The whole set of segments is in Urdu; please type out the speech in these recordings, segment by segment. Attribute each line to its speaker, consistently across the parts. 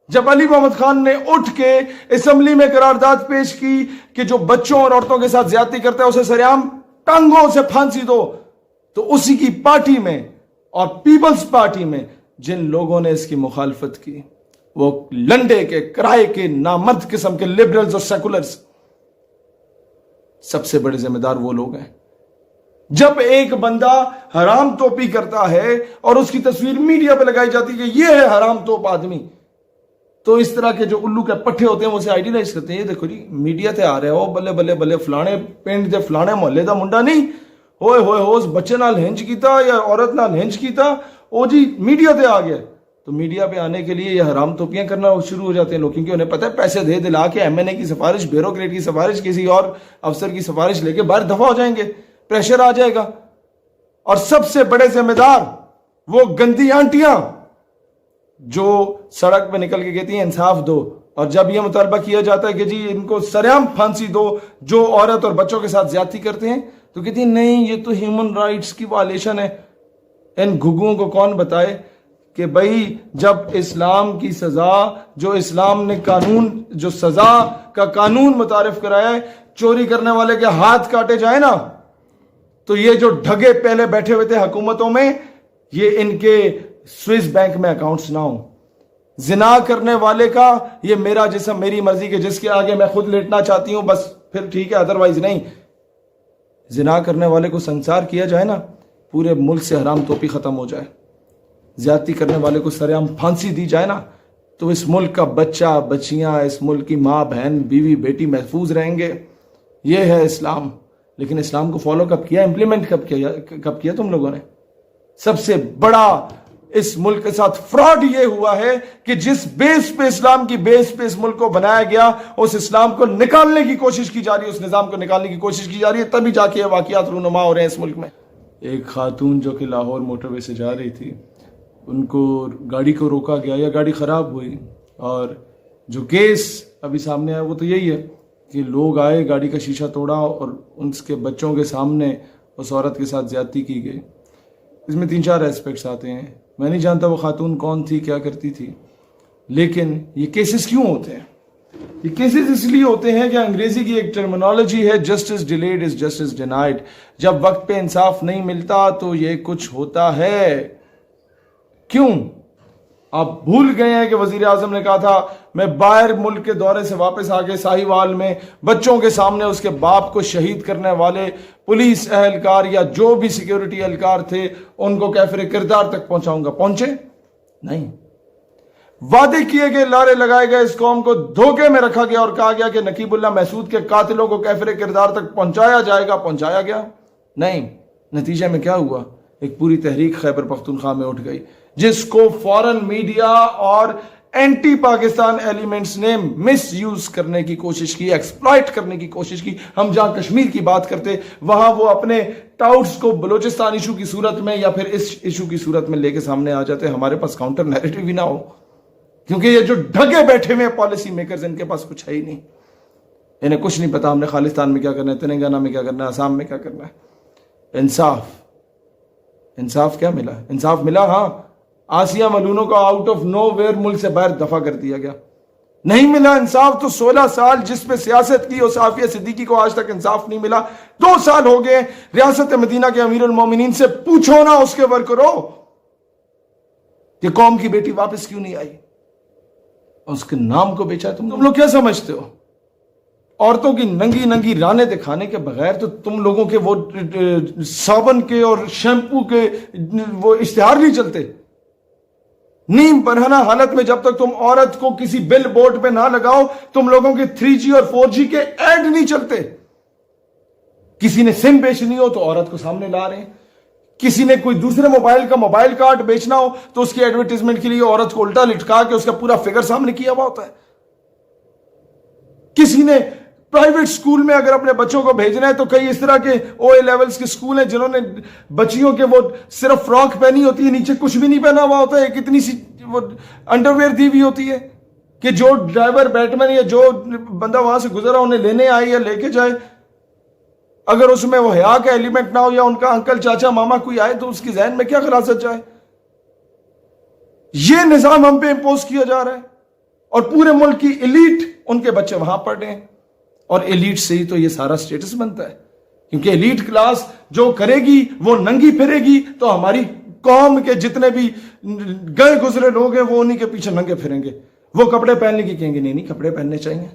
Speaker 1: جب علی محمد خان نے اٹھ کے اسمبلی میں قرارداد پیش کی کہ جو بچوں اور عورتوں کے ساتھ زیادتی کرتا ہے اسے سریعام ٹانگوں سے پھانسی دو، تو اسی کی پارٹی میں اور پیپلز پارٹی میں جن لوگوں نے اس کی مخالفت کی وہ لنڈے کے کرائے کے نامرد قسم کے لبرلز اور سیکولرز، سب سے بڑے ذمہ دار وہ لوگ ہیں۔ جب ایک بندہ حرام توپی کرتا ہے اور اس کی تصویر میڈیا پہ لگائی جاتی ہے کہ یہ ہے حرام توپ آدمی، تو اس طرح کے جو الو کے پٹھے ہوتے ہیں وہ اسے آئیڈیلائز کرتے ہیں۔ یہ دیکھو جی میڈیا تے آ رہے ہو، بلے بلے بلے فلانے پنڈ دے فلانے محلے دا منڈا نہیں ہوئے ہوئے ہو اس بچے نال ہنج کیتا یا عورت نال ہنج کیتا، او جی میڈیا تے آ گیا۔ تو میڈیا پہ آنے کے لیے یہ حرام توپیاں کرنا شروع ہو جاتے ہیں لوگ، کیونکہ انہیں پتہ ہے پیسے دے دلا کے ایم این اے کی سفارش، بیوروکریٹ کی سفارش، کسی اور افسر کی سفارش لے کے باہر دفع ہو جائیں گے، پریشر آ جائے گا۔ اور سب سے بڑے ذمہ دار وہ گندی آنٹیاں جو سڑک پہ نکل کے کہتی ہیں انصاف دو، اور جب یہ مطالبہ کیا جاتا ہے کہ جی ان کو سریعام پھانسی دو جو عورت اور بچوں کے ساتھ زیادتی کرتے ہیں، تو کہتی ہیں نہیں یہ تو ہیومن رائٹس کی وائلیشن ہے۔ ان گھگوں کو کون بتائے کہ بھائی جب اسلام کی سزا، جو اسلام نے قانون، جو سزا کا قانون متعارف کرایا ہے، چوری کرنے والے کے ہاتھ کاٹے جائیں نا، تو یہ جو ڈھگے پہلے بیٹھے ہوئے تھے حکومتوں میں، یہ ان کے سوئس بینک میں اکاؤنٹس نہ ہوں۔ زنا کرنے والے کا یہ میرا جسم میری مرضی کے جس کے آگے میں خود لیٹنا چاہتی ہوں بس پھر ٹھیک ہے، ادروائز نہیں۔ زنا کرنے والے کو سنسار کیا جائے نا، پورے ملک سے حرام توپی ختم ہو جائے، زیادتی کرنے والے کو سرعام پھانسی دی جائے نا، تو اس ملک کا بچہ بچیاں، اس ملک کی ماں بہن بیوی بیٹی محفوظ رہیں گے۔ یہ ہے اسلام۔ لیکن اسلام کو فالو کب کیا، امپلیمنٹ کب کیا تم لوگوں نے؟ سب سے بڑا اس ملک کے ساتھ فراڈ یہ ہوا ہے کہ جس بیس پہ اسلام کی بیس پہ اس ملک کو بنایا گیا، اس اسلام کو نکالنے کی کوشش کی جا رہی ہے، اس نظام کو نکالنے کی کوشش کی جا رہی ہے، تبھی جا کے واقعات رونما ہو رہے ہیں اس ملک میں۔ ایک خاتون جو کہ لاہور موٹر وے سے جا رہی تھی، ان کو گاڑی کو روکا گیا یا گاڑی خراب ہوئی، اور جو کیس ابھی سامنے آیا وہ تو یہی ہے کہ لوگ آئے، گاڑی کا شیشہ توڑا اور ان کے بچوں کے سامنے اس عورت کے ساتھ زیادتی کی گئی۔ اس میں 3-4 ایسپیکٹس آتے ہیں، میں نہیں جانتا وہ خاتون کون تھی، کیا کرتی تھی، لیکن یہ کیسز کیوں ہوتے ہیں؟ یہ کیسز اس لیے ہوتے ہیں کہ انگریزی کی ایک ٹرمینالوجی ہے، justice delayed is justice denied. جب وقت پہ انصاف نہیں ملتا تو یہ کچھ ہوتا ہے۔ کیوں؟ آپ بھول گئے ہیں کہ وزیر اعظم نے کہا تھا میں باہر ملک کے دورے سے واپس آ کے ساہیوال میں بچوں کے سامنے اس کے باپ کو شہید کرنے والے پولیس اہلکار یا جو بھی سیکیورٹی اہلکار تھے ان کو کیفر کردار تک پہنچاؤں گا۔ پہنچے نہیں۔ وعدے کیے گئے، لارے لگائے گئے، اس قوم کو دھوکے میں رکھا گیا اور کہا گیا کہ نقیب اللہ محسود کے قاتلوں کو کیفر کردار تک پہنچایا جائے گا۔ پہنچایا گیا نہیں۔ نتیجے میں کیا ہوا؟ ایک پوری تحریک خیبر پختونخوا میں اٹھ گئی، جس کو فورن میڈیا اور اینٹی پاکستان ایلیمنٹس نے مس یوز کرنے کی کوشش کی، ایکسپلائٹ کرنے کی کوشش کی۔ ہم جہاں کشمیر کی بات کرتے وہاں وہ اپنے ٹاؤٹس کو بلوچستان ایشو کی صورت میں یا پھر اس ایشو کی صورت میں لے کے سامنے آ جاتے۔ ہمارے پاس کاؤنٹر نیریٹو بھی نہ ہو، کیونکہ یہ جو ڈھگے بیٹھے ہوئے پالیسی میکرز، ان کے پاس کچھ ہے ہی نہیں، انہیں کچھ نہیں پتا ہم نے خالستان میں کیا کرنا ہے، تلنگانہ میں کیا کرنا ہے، آسام میں کیا کرنا ہے۔ انصاف کیا ملا؟ انصاف ملا، ہاں، آسیہ ملونوں کو آؤٹ آف نو ویئر ملک سے باہر دفع کر دیا گیا۔ نہیں ملا انصاف تو 16 سال جس پہ سیاست کی، اس عافیہ صدیقی کو آج تک انصاف نہیں ملا۔ 2 سال ہو گئے ریاست مدینہ کے امیر المومنین سے پوچھو نا اس کے ورکروں کہ قوم کی بیٹی واپس کیوں نہیں آئی، اس کے نام کو بیچا۔ تم لوگ کیا سمجھتے ہو؟ عورتوں کی ننگی ننگی رانے دکھانے کے بغیر تو تم لوگوں کے وہ صابن کے اور شیمپو کے وہ اشتہار نہیں چلتے۔ نیم برہنہ حالت میں جب تک تم عورت کو کسی بل بورڈ پہ نہ لگاؤ، تم لوگوں کے 3G اور 4G کے ایڈ نہیں چلتے۔ کسی نے سم بیچنی ہو تو عورت کو سامنے لا رہے ہیں، کسی نے کوئی دوسرے موبائل کا موبائل کارڈ بیچنا ہو تو اس کی ایڈورٹیزمنٹ کے لیے عورت کو الٹا لٹکا کے اس کا پورا فگر سامنے کیا ہوا ہوتا ہے۔ کسی نے پرائیویٹ سکول میں اگر اپنے بچوں کو بھیجنا ہے تو کئی اس طرح کے OA لیولز کے سکول ہیں جنہوں نے بچیوں کے وہ صرف فراک پہنی ہوتی ہے، نیچے کچھ بھی نہیں پہنا ہوا ہوتا ہے، ایک اتنی سی وہ انڈرویئر دی ہوئی ہوتی ہے کہ جو ڈرائیور بیٹمین یا جو بندہ وہاں سے گزرا انہیں لینے آئے یا لے کے جائے، اگر اس میں وہ حیا کا ایلیمنٹ نہ ہو یا ان کا انکل چاچا ماما کوئی آئے تو اس کی ذہن میں کیا خلاصت جائے؟ یہ نظام ہم پہ امپوز کیا جا رہا ہے۔ اور پورے ملک کی ایلیٹ ان کے بچے وہاں پڑھ رہے ہیں، اور ایلیٹ سے ہی تو یہ سارا سٹیٹس بنتا ہے، کیونکہ ایلیٹ کلاس جو کرے گی وہ ننگی پھرے گی، تو ہماری قوم کے جتنے بھی گئے گزرے لوگ ہیں وہ انہی کے پیچھے ننگے پھریں گے۔ وہ کپڑے پہننے کی کہیں گے نہیں کپڑے پہننے چاہیے،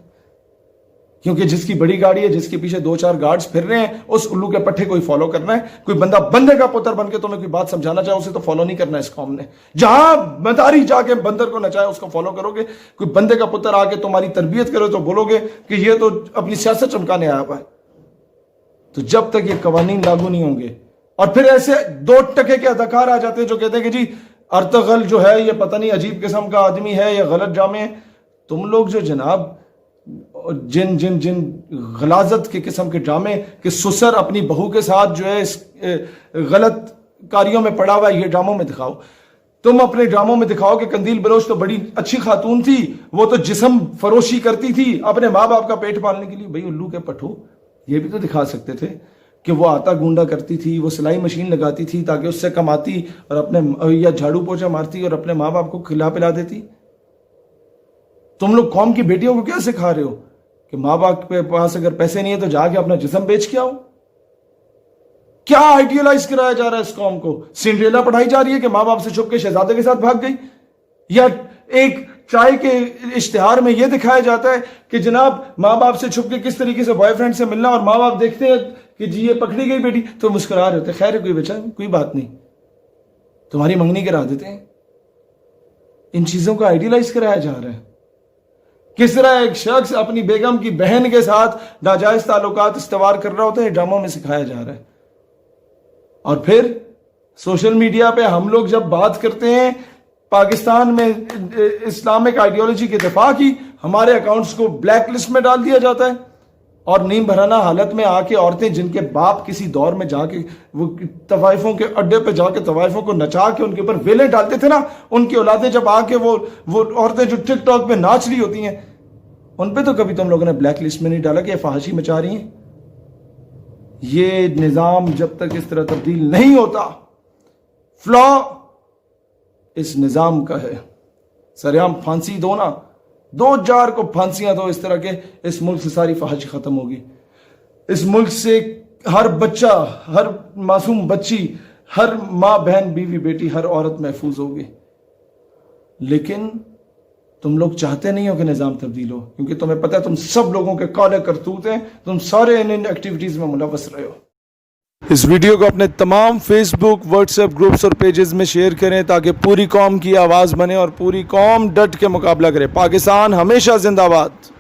Speaker 1: کیونکہ جس کی بڑی گاڑی ہے، جس کے پیچھے 2-4 گارڈز پھر رہے ہیں، اس الو کے پٹھے کوئی فالو کرنا ہے؟ کوئی بندہ بندے کا پتر بن کے تمہیں کوئی بات سمجھانا چاہے اسے تو فالو نہیں کرنا ہے اس قوم نے۔ جہاں مداری جا کے بندر کو نچائے اس کو فالو کرو گے، کوئی بندے کا پتر آ کے تمہاری تربیت کرے تو بولو گے کہ یہ تو اپنی سیاست چمکانے آیا ہوا ہے۔ تو جب تک یہ قوانین لاگو نہیں ہوں گے، اور پھر ایسے 2 ٹکے کے اداکار آ جاتے ہیں جو کہتے ہیں کہ جی ارطغرل جو ہے یہ پتہ نہیں عجیب قسم کا آدمی ہے، یہ غلط جامع ہے۔ تم لوگ جو جناب جن غلاظت کے قسم کے ڈرامے کہ سسر اپنی بہو کے ساتھ جو ہے اس غلط کاریوں میں پڑا ہوا ہے، یہ ڈراموں میں دکھاؤ۔ تم اپنے ڈراموں میں دکھاؤ کہ قندیل بلوچ تو بڑی اچھی خاتون تھی، وہ تو جسم فروشی کرتی تھی اپنے ماں باپ کا پیٹ پالنے کے لیے۔ بھئی الو کے پٹھو، یہ بھی تو دکھا سکتے تھے کہ وہ آٹا گونڈا کرتی تھی، وہ سلائی مشین لگاتی تھی تاکہ اس سے کماتی اور اپنے یا جھاڑو پوچھا مارتی اور اپنے ماں باپ کو کھلا پلا دیتی۔ تم لوگ قوم کی بیٹیوں کو کیا سکھا رہے ہو کہ ماں باپ کے پاس اگر پیسے نہیں ہیں تو جا کے اپنا جسم بیچ کے آؤ؟ کیا آئیڈیالائز کرایا جا رہا ہے اس قوم کو؟ سنڈریلا پڑھائی جا رہی ہے کہ ماں باپ سے چھپ کے شہزادے کے ساتھ بھاگ گئی؟ یا ایک چائے کے اشتہار میں یہ دکھایا جاتا ہے کہ جناب ماں باپ سے چھپ کے کس طریقے سے بوائے فرینڈ سے ملنا، اور ماں باپ دیکھتے ہیں کہ جی یہ پکڑی گئی بیٹی تو مسکرا رہے ہوتے ہیں، خیر کوئی بچہ کوئی بات نہیں، تمہاری منگنی کرا دیتے ہیں۔ ان چیزوں کا آئیڈیالائز کرایا جا رہا ہے۔ کس طرح ایک شخص اپنی بیگم کی بہن کے ساتھ ناجائز تعلقات استوار کر رہا ہوتا ہے، ڈراموں میں سکھایا جا رہا ہے۔ اور پھر سوشل میڈیا پہ ہم لوگ جب بات کرتے ہیں پاکستان میں اسلامک آئیڈیالوجی کے دفاع کی، ہمارے اکاؤنٹس کو بلیک لسٹ میں ڈال دیا جاتا ہے، اور نیم بھرانا حالت میں آ کے عورتیں جن کے باپ کسی دور میں جا کے وہ طوائفوں کے اڈے پہ جا کے طوائفوں کو نچا کے ان کے اوپر ویلیں ڈالتے تھے نا، ان کی اولادیں جب آ کے وہ عورتیں جو ٹک ٹاک پہ ناچ رہی ہوتی ہیں، ان پہ تو کبھی تم لوگوں نے بلیک لسٹ میں نہیں ڈالا کہ یہ فحاشی مچا رہی ہیں۔ یہ نظام جب تک اس طرح تبدیل نہیں ہوتا، فلا اس نظام کا ہے۔ سریعام پھانسی دو نا، 2-4 کو پھانسیاں دو، اس طرح کے اس ملک سے ساری فحاشی ختم ہوگی۔ اس ملک سے ہر بچہ، ہر معصوم بچی، ہر ماں بہن بیوی بیٹی، ہر عورت محفوظ ہوگی۔ لیکن تم لوگ چاہتے نہیں ہو کہ نظام تبدیل ہو، کیونکہ تمہیں پتہ ہے تم سب لوگوں کے کالے کرتوت ہیں، تم سارے ان ایکٹیویٹیز میں ملوث رہے ہو۔ اس ویڈیو کو اپنے تمام فیس بک، واٹس ایپ گروپس اور پیجز میں شیئر کریں تاکہ پوری قوم کی آواز بنے اور پوری قوم ڈٹ کے مقابلہ کرے۔ پاکستان ہمیشہ زندہ باد۔